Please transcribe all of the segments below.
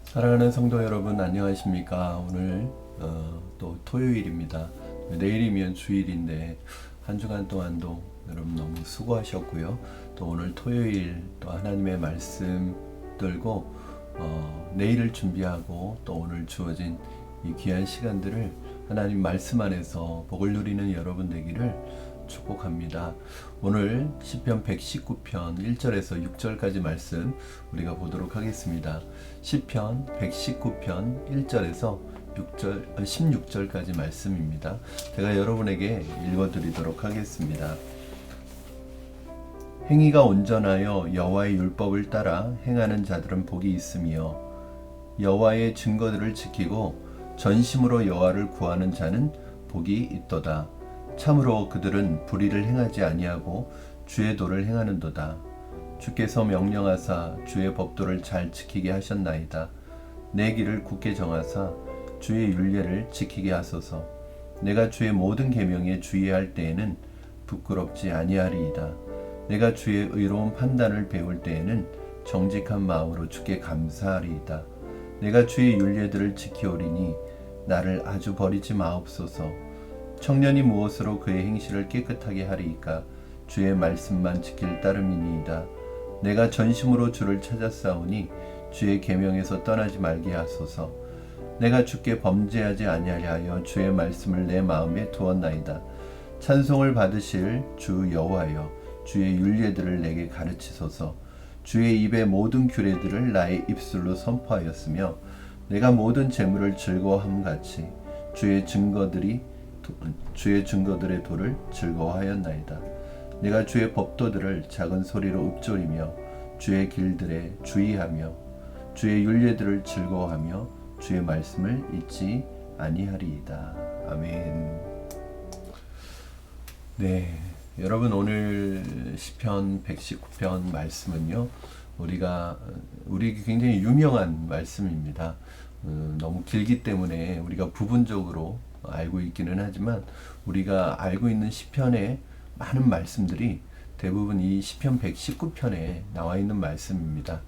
사랑하는 성도 여러분, 안녕하십니까? 오늘 또 토요일입니다. 내일이면 주일인데 한 주간 동안도 여러분 너무 수고하셨고요. 또 오늘 토요일 또 하나님의 말씀 들고 내일을 준비하고 또 오늘 주어진 이 귀한 시간들을 하나님 말씀 안에서 복을 누리는 여러분 되기를 축복합니다. 오늘 시편 119편 1절에서 6절까지 말씀 우리가 보도록 하겠습니다. 시편 119편 1절에서 16절까지 말씀입니다. 제가 여러분에게 읽어드리도록 하겠습니다. 행위가 온전하여 여호와의 율법을 따라 행하는 자들은 복이 있으며 여호와의 증거들을 지키고 전심으로 여호와를 구하는 자는 복이 있도다. 참으로 그들은 불의를 행하지 아니하고 주의 도를 행하는도다. 주께서 명령하사 주의 법도를 잘 지키게 하셨나이다. 내 길을 굳게 정하사 주의 율례를 지키게 하소서. 내가 주의 모든 계명에 주의할 때에는 부끄럽지 아니하리이다. 내가 주의 의로운 판단을 배울 때에는 정직한 마음으로 주께 감사하리이다. 내가 주의 율례들을 지키오리니 나를 아주 버리지 마옵소서. 청년이 무엇으로 그의 행실을 깨끗하게 하리이까? 주의 말씀만 지킬 따름이니이다. 내가 전심으로 주를 찾았사오니 주의 계명에서 떠나지 말게 하소서. 내가 주께 범죄하지 아니하려 하여 주의 말씀을 내 마음에 두었나이다. 찬송을 받으실 주 여호와여, 주의 율례들을 내게 가르치소서. 주의 입의 모든 규례들을 나의 입술로 선포하였으며 내가 모든 재물을 즐거워함 같이 주의 증거들의 도를 즐거워하였나이다. 내가 주의 법도들을 작은 소리로 읊조리며 주의 길들에 주의하며 주의 율례들을 즐거워하며 주의 말씀을 잊지 아니하리이다. 아멘. 네, 여러분 오늘 시편 119편 말씀은요, 우리 굉장히 유명한 말씀입니다. 너무 길기 때문에 우리가 부분적으로 알고 있기는 하지만 우리가 알고 있는 시편의 많은 말씀들이 대부분 이 시편 119편에 나와 있는 말씀입니다.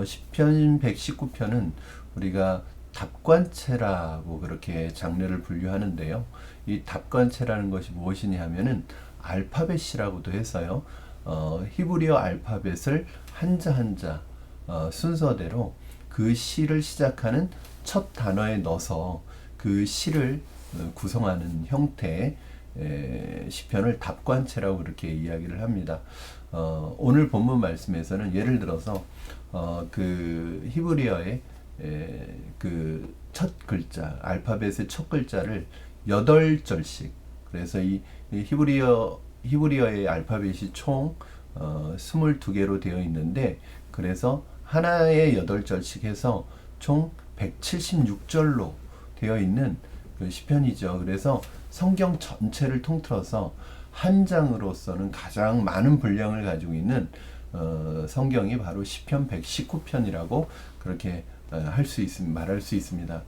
시편 119편은 우리가 답관체라고 그렇게 장르를 분류하는데요. 이 답관체라는 것이 무엇이냐 하면은 알파벳이라고도 해서요. 히브리어 알파벳을 한자 한자 순서대로 그 시를 시작하는 첫 단어에 넣어서 그 시를 구성하는 형태의 시편을 답관체라고 그렇게 이야기를 합니다. 오늘 본문 말씀에서는 예를 들어서 그 히브리어의 그 첫 글자, 알파벳의 첫 글자를 8절씩, 그래서 이 히브리어의 알파벳이 총 22개로 되어 있는데, 그래서 하나에 8절씩 해서 총 176절로 되어 있는 그 시편이죠. 그래서 성경 전체를 통틀어서 한 장으로서는 가장 많은 분량을 가지고 있는 성경이 바로 시편 119편이라고 그렇게 말할 수 있습니다.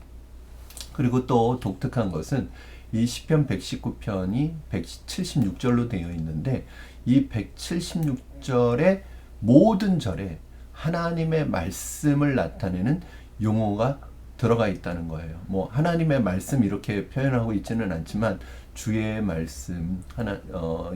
그리고 또 독특한 것은 이 시편 119편이 176절로 되어 있는데 이 176절의 모든 절에 하나님의 말씀을 나타내는 용어가 들어가 있다는 거예요. 뭐 하나님의 말씀 이렇게 표현하고 있지는 않지만 주의 말씀,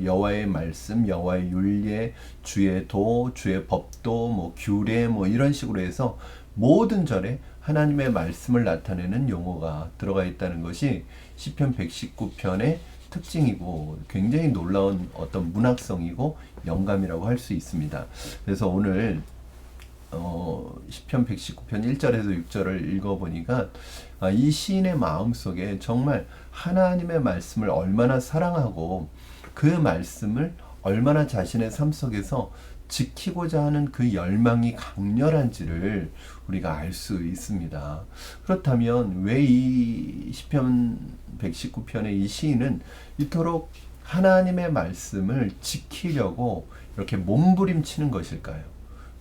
여호와의 말씀, 여호와의 율례, 주의 도, 주의 법도, 뭐 규례, 뭐 이런 식으로 해서 모든 절에 하나님의 말씀을 나타내는 용어가 들어가 있다는 것이 시편 119편의 특징이고 굉장히 놀라운 어떤 문학성이고 영감이라고 할 수 있습니다. 그래서 오늘 시편 119편 1절에서 6절을 읽어보니까 이 시인의 마음속에 정말 하나님의 말씀을 얼마나 사랑하고 그 말씀을 얼마나 자신의 삶 속에서 지키고자 하는 그 열망이 강렬한지를 우리가 알 수 있습니다. 그렇다면 왜 이 시편 119편의 이 시인은 이토록 하나님의 말씀을 지키려고 이렇게 몸부림치는 것일까요?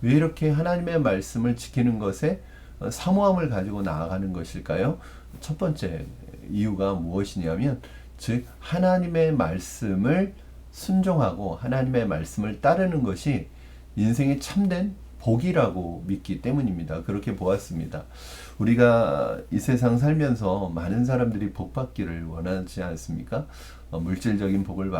왜 이렇게 하나님의 말씀을 지키는 것에 사모함을 가지고 나아가는 것일까요? 첫 번째 이유가 무엇이냐면, 즉 하나님의 말씀을 순종하고 하나님의 말씀을 따르는 것이 인생의 참된 복이라고 믿기 때문입니다. 그렇게 보았습니다. 우리가 이 세상 살면서 많은 사람들이 복 받기를 원하지 않습니까? 물질적인 복을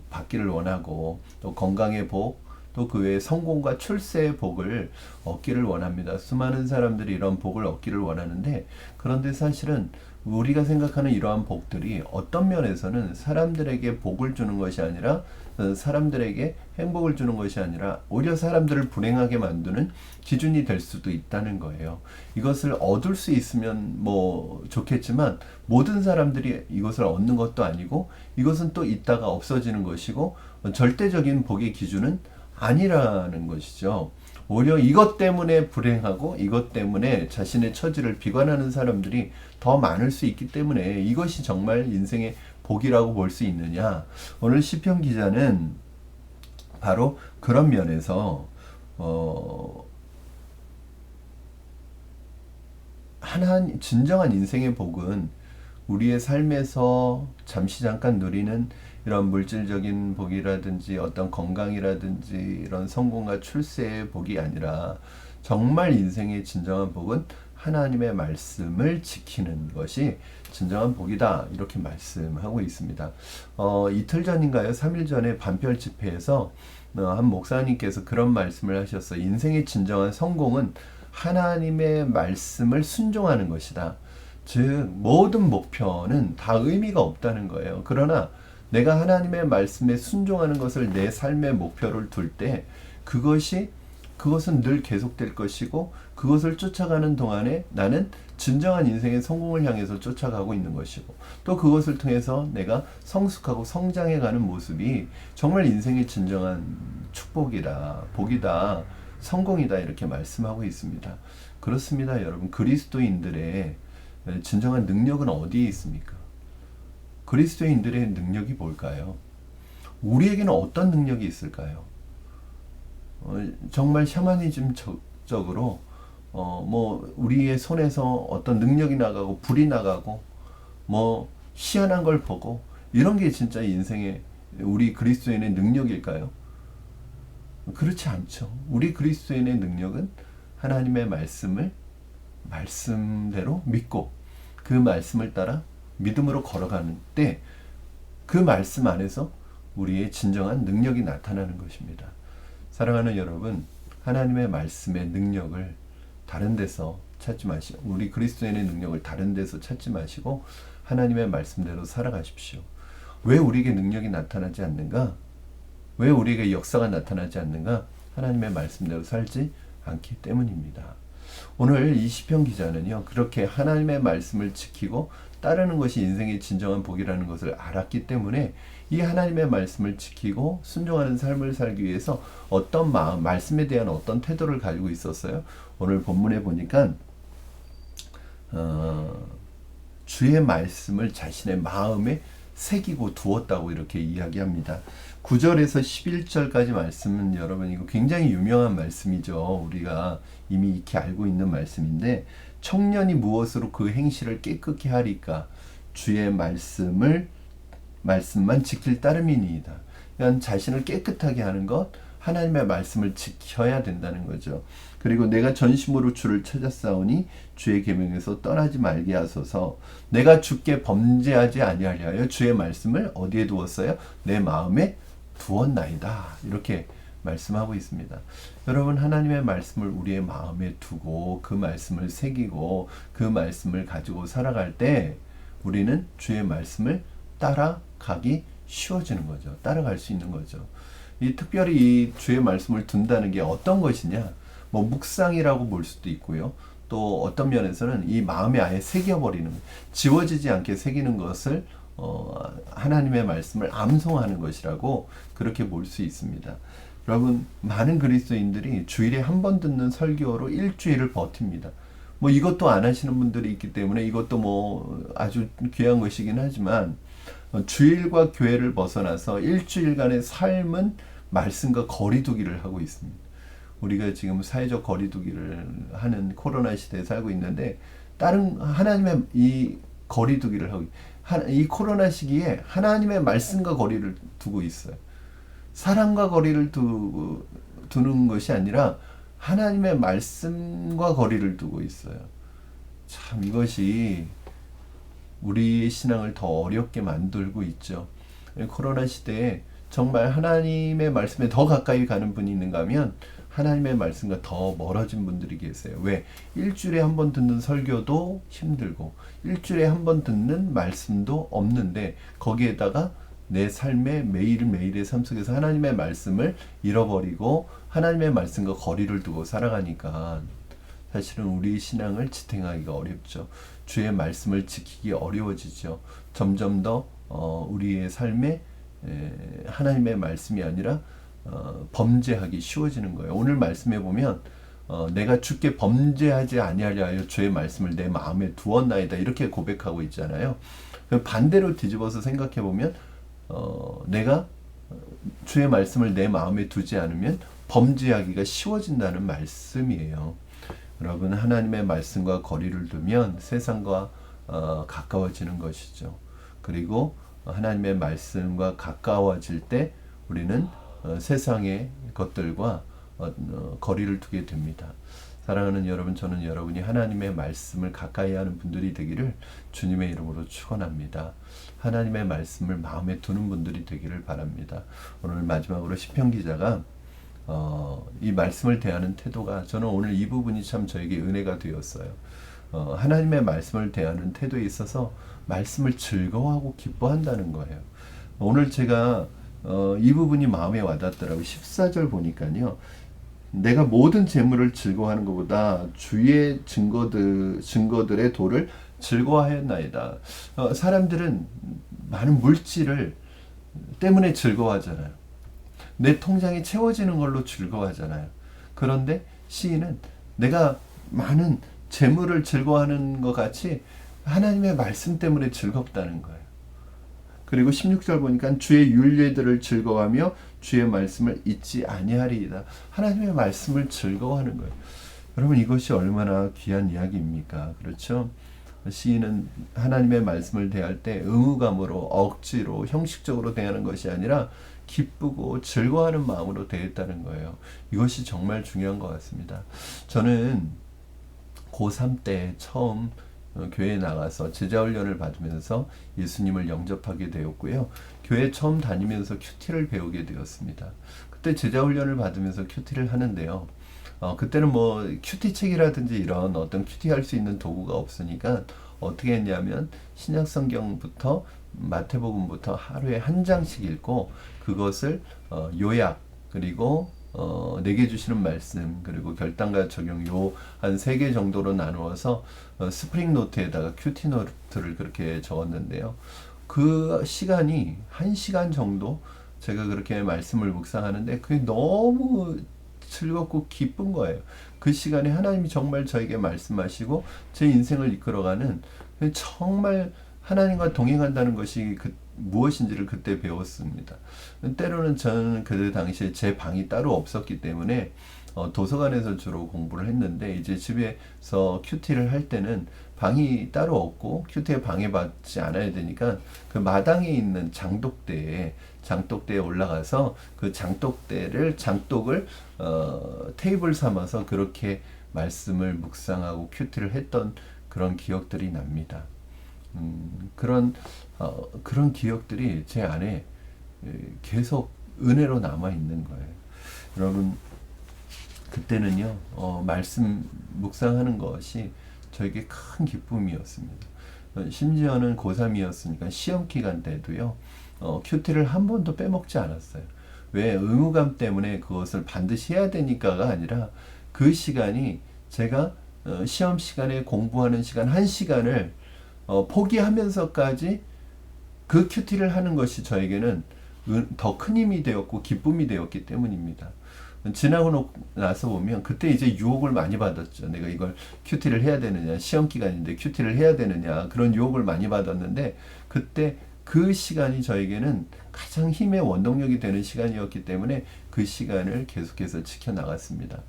받기를 원하고 또 건강의 복, 또 그 외에 성공과 출세의 복을 얻기를 원합니다. 수많은 사람들이 이런 복을 얻기를 원하는데, 그런데 사실은 우리가 생각하는 이러한 복들이 어떤 면에서는 사람들에게 복을 주는 것이 아니라, 사람들에게 행복을 주는 것이 아니라 오히려 사람들을 불행하게 만드는 기준이 될 수도 있다는 거예요. 이것을 얻을 수 있으면 뭐 좋겠지만, 모든 사람들이 이것을 얻는 것도 아니고, 이것은 또 있다가 없어지는 것이고, 절대적인 복의 기준은 아니라는 것이죠. 오히려 이것 때문에 불행하고 이것 때문에 자신의 처지를 비관하는 사람들이 더 많을 수 있기 때문에 이것이 정말 인생의 복이라고 볼 수 있느냐. 오늘 시편 기자는 바로 그런 면에서 진정한 인생의 복은 우리의 삶에서 잠시 잠깐 누리는 이런 물질적인 복이라든지 어떤 건강이라든지 이런 성공과 출세의 복이 아니라, 정말 인생의 진정한 복은 하나님의 말씀을 지키는 것이 진정한 복이다, 이렇게 말씀하고 있습니다. 이틀 전인가요? 3일 전에 반별 집회에서 한 목사님께서 그런 말씀을 하셨어요. 인생의 진정한 성공은 하나님의 말씀을 순종하는 것이다. 즉 모든 목표는 다 의미가 없다는 거예요. 그러나 내가 하나님의 말씀에 순종하는 것을 내 삶의 목표를 둘 때 그것은 늘 계속될 것이고, 그것을 쫓아가는 동안에 나는 진정한 인생의 성공을 향해서 쫓아가고 있는 것이고, 또 그것을 통해서 내가 성숙하고 성장해가는 모습이 정말 인생의 진정한 축복이다, 복이다, 성공이다, 이렇게 말씀하고 있습니다. 그렇습니다, 여러분. 그리스도인들의 진정한 능력은 어디에 있습니까? 그리스도인들의 능력이 뭘까요? 우리에게는 어떤 능력이 있을까요? 정말 샤머니즘적으로 뭐 우리의 손에서 어떤 능력이 나가고 불이 나가고 뭐 희한한 걸 보고, 이런 게 진짜 인생의 우리 그리스도인의 능력일까요? 그렇지 않죠. 우리 그리스도인의 능력은 하나님의 말씀대로 믿고 그 말씀을 따라 믿음으로 걸어가는 때 그 말씀 안에서 우리의 진정한 능력이 나타나는 것입니다. 사랑하는 여러분, 하나님의 말씀의 능력을 다른 데서 찾지 마시고, 우리 그리스도인의 능력을 다른 데서 찾지 마시고 하나님의 말씀대로 살아가십시오. 왜 우리에게 능력이 나타나지 않는가? 왜 우리에게 역사가 나타나지 않는가? 하나님의 말씀대로 살지 않기 때문입니다. 오늘 이 시편 기자는요, 그렇게 하나님의 말씀을 지키고 따르는 것이 인생의 진정한 복이라는 것을 알았기 때문에 이 하나님의 말씀을 지키고 순종하는 삶을 살기 위해서 어떤 말씀에 대한 어떤 태도를 가지고 있었어요. 오늘 본문에 보니까 주의 말씀을 자신의 마음에 새기고 두었다고 이렇게 이야기합니다. 9절에서 11절까지 말씀은 여러분 이거 굉장히 유명한 말씀이죠. 우리가 이미 익히 알고 있는 말씀인데, 청년이 무엇으로 그 행실을 깨끗게 하리까? 주의 말씀만 지킬 따름이니이다. 그러니까 자신을 깨끗하게 하는 것, 하나님의 말씀을 지켜야 된다는 거죠. 그리고 내가 전심으로 주를 찾았사오니 주의 계명에서 떠나지 말게 하소서. 내가 주께 범죄하지 아니하려 주의 말씀을 어디에 두었어요? 내 마음에 두었나이다. 이렇게 말씀하고 있습니다. 여러분, 하나님의 말씀을 우리의 마음에 두고 그 말씀을 새기고 그 말씀을 가지고 살아갈 때 우리는 주의 말씀을 따라가기 쉬워지는 거죠. 따라갈 수 있는 거죠. 특별히 이 주의 말씀을 둔다는 게 어떤 것이냐? 뭐 묵상이라고 볼 수도 있고요. 또 어떤 면에서는 이 마음에 아예 새겨버리는, 지워지지 않게 새기는 것을 하나님의 말씀을 암송하는 것이라고 그렇게 볼 수 있습니다. 여러분, 많은 그리스도인들이 주일에 한 번 듣는 설교로 일주일을 버팁니다. 뭐 이것도 안 하시는 분들이 있기 때문에 이것도 뭐 아주 귀한 것이긴 하지만, 주일과 교회를 벗어나서 일주일간의 삶은 말씀과 거리두기를 하고 있습니다. 우리가 지금 사회적 거리두기를 하는 코로나 시대에 살고 있는데, 다른 하나님의 이 거리두기를 하고, 이 코로나 시기에 하나님의 말씀과 거리를 두고 있어요. 사람과 거리를 두는 것이 아니라 하나님의 말씀과 거리를 두고 있어요. 참 이것이 우리의 신앙을 더 어렵게 만들고 있죠. 코로나 시대에 정말 하나님의 말씀에 더 가까이 가는 분이 있는가 하면 하나님의 말씀과 더 멀어진 분들이 계세요. 왜? 일주일에 한 번 듣는 설교도 힘들고 일주일에 한 번 듣는 말씀도 없는데 거기에다가 내 삶의 매일매일의 삶 속에서 하나님의 말씀을 잃어버리고 하나님의 말씀과 거리를 두고 살아가니까 사실은 우리 신앙을 지탱하기가 어렵죠. 주의 말씀을 지키기 어려워지죠. 점점 더 우리의 삶에 하나님의 말씀이 아니라 범죄하기 쉬워지는 거예요. 오늘 말씀에 보면 내가 주께 범죄하지 아니하려 하여 주의 말씀을 내 마음에 두었나이다 이렇게 고백하고 있잖아요. 반대로 뒤집어서 생각해 보면 내가 주의 말씀을 내 마음에 두지 않으면 범죄하기가 쉬워진다는 말씀이에요. 여러분 하나님의 말씀과 거리를 두면 세상과 가까워지는 것이죠. 그리고 하나님의 말씀과 가까워질 때 우리는 세상의 것들과 거리를 두게 됩니다. 사랑하는 여러분, 저는 여러분이 하나님의 말씀을 가까이 하는 분들이 되기를 주님의 이름으로 축원합니다. 하나님의 말씀을 마음에 두는 분들이 되기를 바랍니다. 오늘 마지막으로 시편 기자가 이 말씀을 대하는 태도가 저는 오늘 이 부분이 참 저에게 은혜가 되었어요. 하나님의 말씀을 대하는 태도에 있어서 말씀을 즐거워하고 기뻐한다는 거예요. 오늘 제가 이 부분이 마음에 와닿더라고요. 14절 보니까요. 내가 모든 재물을 즐거워하는 것보다 주의 증거들의 도를 즐거워하였나이다. 사람들은 많은 물질을 때문에 즐거워하잖아요. 내 통장이 채워지는 걸로 즐거워하잖아요. 그런데 시인은 내가 많은 재물을 즐거워하는 것 같이 하나님의 말씀 때문에 즐겁다는 거예요. 그리고 16절 보니까 주의 율례들을 즐거워하며 주의 말씀을 잊지 아니하리이다. 하나님의 말씀을 즐거워하는 거예요. 여러분 이것이 얼마나 귀한 이야기입니까? 그렇죠? 시인은 하나님의 말씀을 대할 때 의무감으로 억지로 형식적으로 대하는 것이 아니라 기쁘고 즐거워하는 마음으로 대했다는 거예요. 이것이 정말 중요한 것 같습니다. 저는 고3 때 처음 교회에 나가서 제자훈련을 받으면서 예수님을 영접하게 되었고요. 교회 처음 다니면서 큐티를 배우게 되었습니다. 그때 제자훈련을 받으면서 큐티를 하는데요. 그때는 뭐 큐티 책이라든지 이런 어떤 큐티 할 수 있는 도구가 없으니까 어떻게 했냐면 신약 성경부터 마태복음부터 하루에 한 장씩 읽고 그것을 요약 그리고 내게 주시는 말씀 그리고 결단과 적용 요 한 3개 정도로 나누어서 스프링 노트에다가 큐티 노트를 그렇게 적었는데요. 그 시간이 1시간 정도 제가 그렇게 말씀을 묵상하는데 그게 너무 즐겁고 기쁜 거예요. 그 시간에 하나님이 정말 저에게 말씀하시고 제 인생을 이끌어가는 정말 하나님과 동행한다는 것이 무엇인지를 그때 배웠습니다. 때로는 저는 그 당시에 제 방이 따로 없었기 때문에 도서관에서 주로 공부를 했는데 이제 집에서 큐티를 할 때는 방이 따로 없고 큐티에 방해받지 않아야 되니까 그 마당에 있는 장독대에 올라가서 그 장독을 테이블 삼아서 그렇게 말씀을 묵상하고 큐티를 했던 그런 기억들이 납니다. 그런 기억들이 제 안에 계속 은혜로 남아 있는 거예요. 여러분 그때는요 말씀 묵상하는 것이 저에게 큰 기쁨이었습니다. 심지어는 고3이었으니까 시험 기간 때도요 큐티를 한 번도 빼먹지 않았어요. 왜? 의무감 때문에 그것을 반드시 해야 되니까가 아니라 그 시간이 제가 시험 시간에 공부하는 시간 1시간을 포기하면서까지 그 큐티를 하는 것이 저에게는 더 큰 힘이 되었고 기쁨이 되었기 때문입니다. 지나고 나서 보면 그때 이제 유혹을 많이 받았죠. 내가 이걸 큐티를 해야 되느냐, 시험 기간인데 큐티를 해야 되느냐 그런 유혹을 많이 받았는데 그때 그 시간이 저에게는 가장 힘의 원동력이 되는 시간이었기 때문에 그 시간을 계속해서 지켜나갔습니다.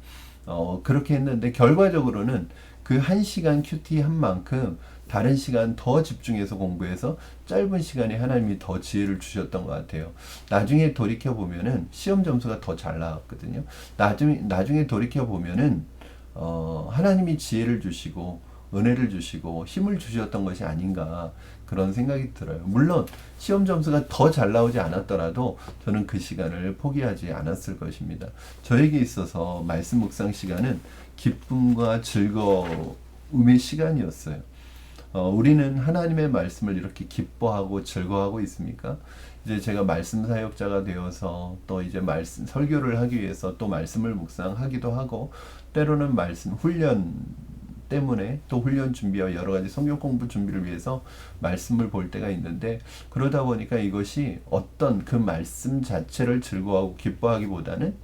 그렇게 했는데 결과적으로는 그 1시간 큐티 한 만큼 다른 시간 더 집중해서 공부해서 짧은 시간에 하나님이 더 지혜를 주셨던 것 같아요. 나중에 돌이켜 보면은 시험 점수가 더 잘 나왔거든요. 나중에 돌이켜 보면은 하나님이 지혜를 주시고 은혜를 주시고 힘을 주셨던 것이 아닌가 그런 생각이 들어요. 물론 시험 점수가 더 잘 나오지 않았더라도 저는 그 시간을 포기하지 않았을 것입니다. 저에게 있어서 말씀 묵상 시간은 기쁨과 즐거움의 시간이었어요. 우리는 하나님의 말씀을 이렇게 기뻐하고 즐거워하고 있습니까? 이제 제가 말씀 사역자가 되어서 또 이제 말씀 설교를 하기 위해서 또 말씀을 묵상하기도 하고 때로는 말씀 훈련 때문에 또 훈련 준비와 여러 가지 성경 공부 준비를 위해서 말씀을 볼 때가 있는데 그러다 보니까 이것이 어떤 그 말씀 자체를 즐거워하고 기뻐하기보다는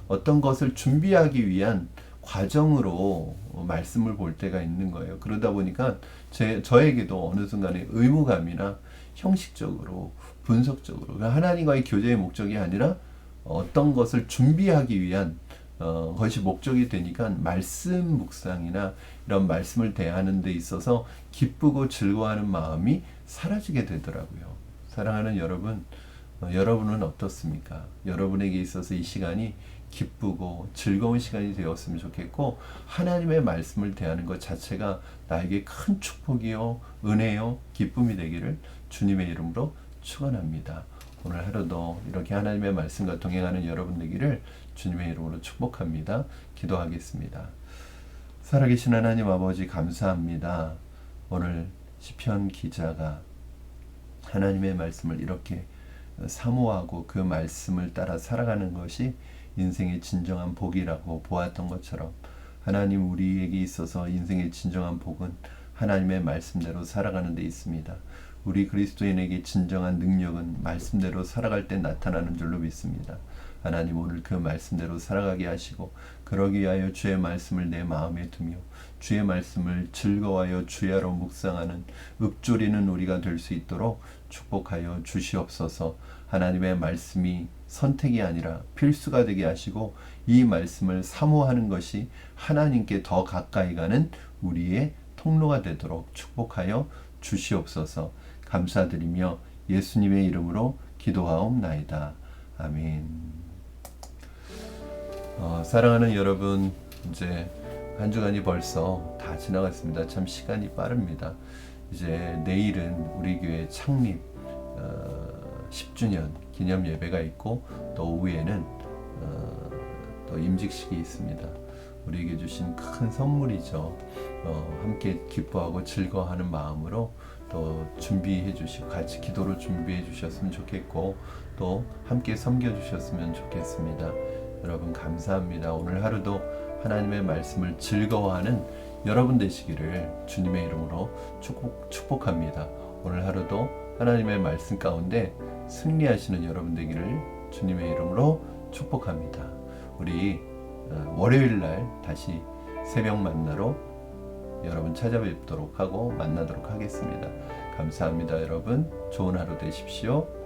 어떤 것을 준비하기 위한 과정으로 말씀을 볼 때가 있는 거예요. 그러다 보니까 저에게도 어느 순간에 의무감이나 형식적으로 분석적으로 하나님과의 교제의 목적이 아니라 어떤 것을 준비하기 위한 것이 목적이 되니까 말씀 묵상이나 이런 말씀을 대하는 데 있어서 기쁘고 즐거워하는 마음이 사라지게 되더라고요. 사랑하는 여러분, 여러분은 어떻습니까? 여러분에게 있어서 이 시간이 기쁘고 즐거운 시간이 되었으면 좋겠고 하나님의 말씀을 대하는 것 자체가 나에게 큰 축복이요, 은혜요, 기쁨이 되기를 주님의 이름으로 축원합니다. 오늘 하루도 이렇게 하나님의 말씀과 동행하는 여러분 되기를 주님의 이름으로 축복합니다. 기도하겠습니다. 살아계신 하나님 아버지 감사합니다. 오늘 시편 기자가 하나님의 말씀을 이렇게 사모하고 그 말씀을 따라 살아가는 것이 인생의 진정한 복이라고 보았던 것처럼 하나님 우리에게 있어서 인생의 진정한 복은 하나님의 말씀대로 살아가는 데 있습니다. 우리 그리스도인에게 진정한 능력은 말씀대로 살아갈 때 나타나는 줄로 믿습니다. 하나님 오늘 그 말씀대로 살아가게 하시고 그러기 위하여 주의 말씀을 내 마음에 두며 주의 말씀을 즐거워하여 주야로 묵상하는 읊조리는 우리가 될 수 있도록 축복하여 주시옵소서. 하나님의 말씀이 선택이 아니라 필수가 되게 하시고 이 말씀을 사모하는 것이 하나님께 더 가까이 가는 우리의 통로가 되도록 축복하여 주시옵소서. 감사드리며 예수님의 이름으로 기도하옵나이다. 아멘. 사랑하는 여러분, 이제 한 주간이 벌써 다 지나갔습니다. 참 시간이 빠릅니다. 이제 내일은 우리 교회 창립 10주년 기념 예배가 있고 또 오후에는 또 임직식이 있습니다. 우리에게 주신 큰 선물이죠. 함께 기뻐하고 즐거워하는 마음으로 또 준비해 주시고 같이 기도로 준비해 주셨으면 좋겠고 또 함께 섬겨 주셨으면 좋겠습니다. 여러분 감사합니다. 오늘 하루도 하나님의 말씀을 즐거워하는 여러분 되시기를 주님의 이름으로 축복합니다. 오늘 하루도 하나님의 말씀 가운데 승리하시는 여러분 되기를 주님의 이름으로 축복합니다. 우리 월요일 날 다시 새벽 만나러 여러분 찾아뵙도록 하고 만나도록 하겠습니다. 감사합니다. 여러분 좋은 하루 되십시오.